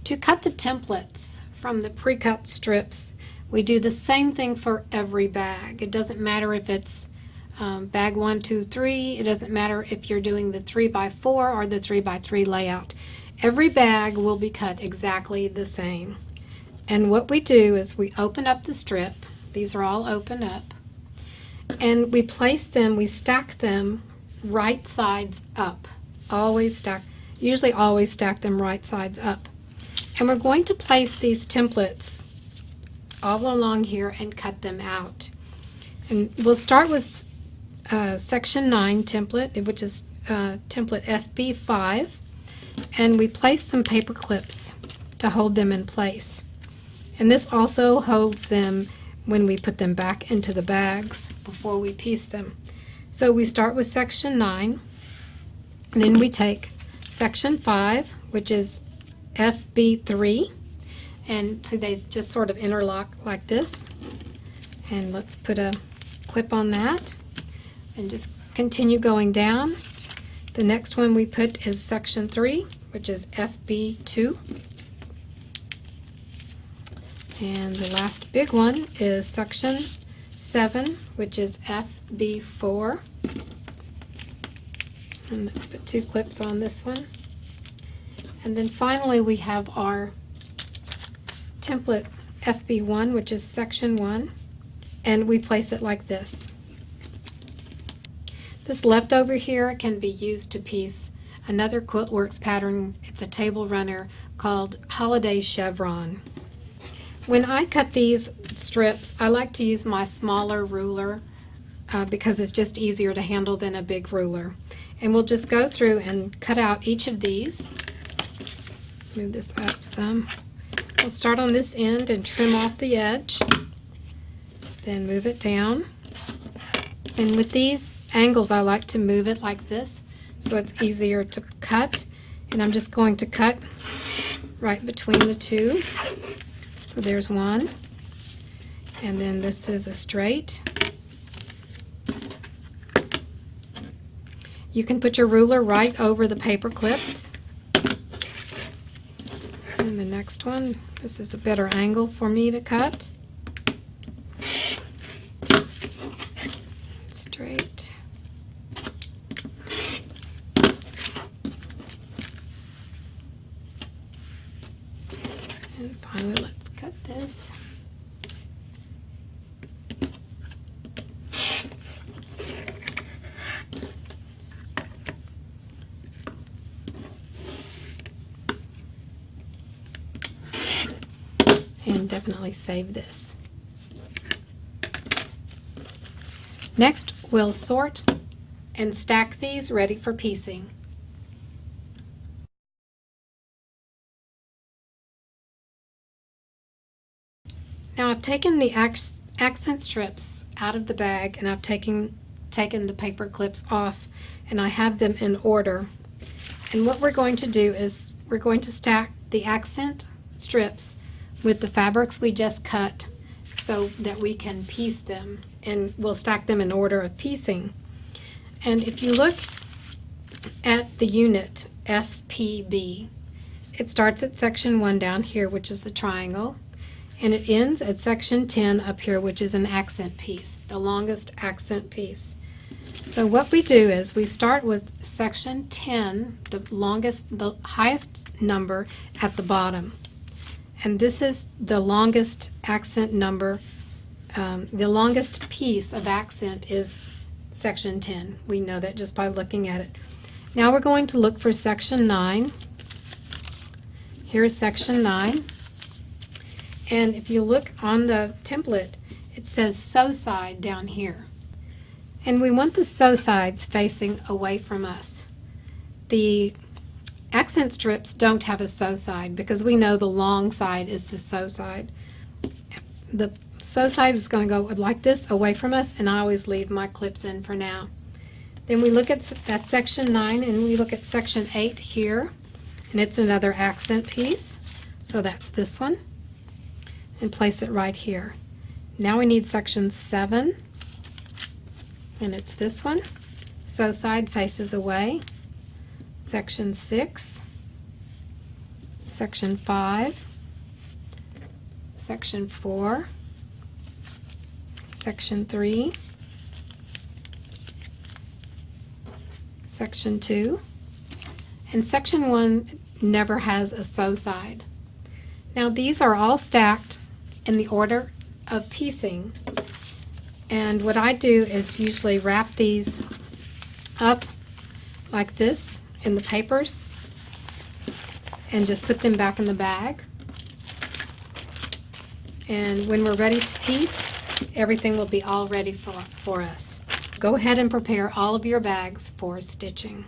To cut the templates from the pre-cut strips, we do the same thing for every bag. It doesn't matter if it's bag 1, 2, 3. It doesn't matter if you're doing the 3x4 or the 3x3 layout. Every bag will be cut exactly the same. And what we do is we open up the strip. These are all open up. And we place them, we stack them right sides up. Usually always stack them right sides up. And we're going to place these templates all along here and cut them out. And we'll start with section 9 template, which is template FB5, and we place some paper clips to hold them in place. And this also holds them when we put them back into the bags before we piece them. So we start with section 9, and then we take section 5, which is FB3, and see they just sort of interlock like this. And let's put a clip on that and just continue going down. The next one we put is section 3, which is FB2. And the last big one is section 7, which is FB4. And let's put 2 clips on this one. And then finally we have our template FB1, which is section 1, and we place it like this. This leftover here can be used to piece another QuiltWorks pattern. It's a table runner called Holiday Chevron. When I cut these strips, I like to use my smaller ruler because it's just easier to handle than a big ruler. And we'll just go through and cut out each of these. Move this up some. We'll start on this end and trim off the edge. Then move it down. And with these angles, I like to move it like this so it's easier to cut. And I'm just going to cut right between the two. So there's one. And then this is a straight. You can put your ruler right over the paper clips. And the next one, this is a better angle for me to cut. Straight. And finally, let's cut this. And definitely save this. Next, we'll sort and stack these ready for piecing. Now I've taken the accent strips out of the bag, and I've taken the paper clips off, and I have them in order. And what we're going to do is we're going to stack the accent strips with the fabrics we just cut so that we can piece them, and we'll stack them in order of piecing. And if you look at the unit FPB, it starts at section 1 down here, which is the triangle, and it ends at section 10 up here, which is an accent piece, the longest accent piece. So what we do is we start with section 10, the highest number at the bottom. And this is the longest accent number. The longest piece of accent is section 10. We know that just by looking at it. Now we're going to look for section 9. Here's section 9. And if you look on the template, it says sew side down here. And we want the sew sides facing away from us. The accent strips don't have a sew side because we know the long side is the sew side. The sew side is going to go like this away from us, and I always leave my clips in for now. Then we look at section 9, and we look at section 8 here, and it's another accent piece. So that's this one, and place it right here. Now we need section 7, and it's this one. Sew side faces away. Section 6, section 5, section 4, section 3, section 2, and section 1 never has a sew side. Now these are all stacked in the order of piecing, and what I do is usually wrap these up like this in the papers and just put them back in the bag. And when we're ready to piece, everything will be all ready for us. Go ahead and prepare all of your bags for stitching.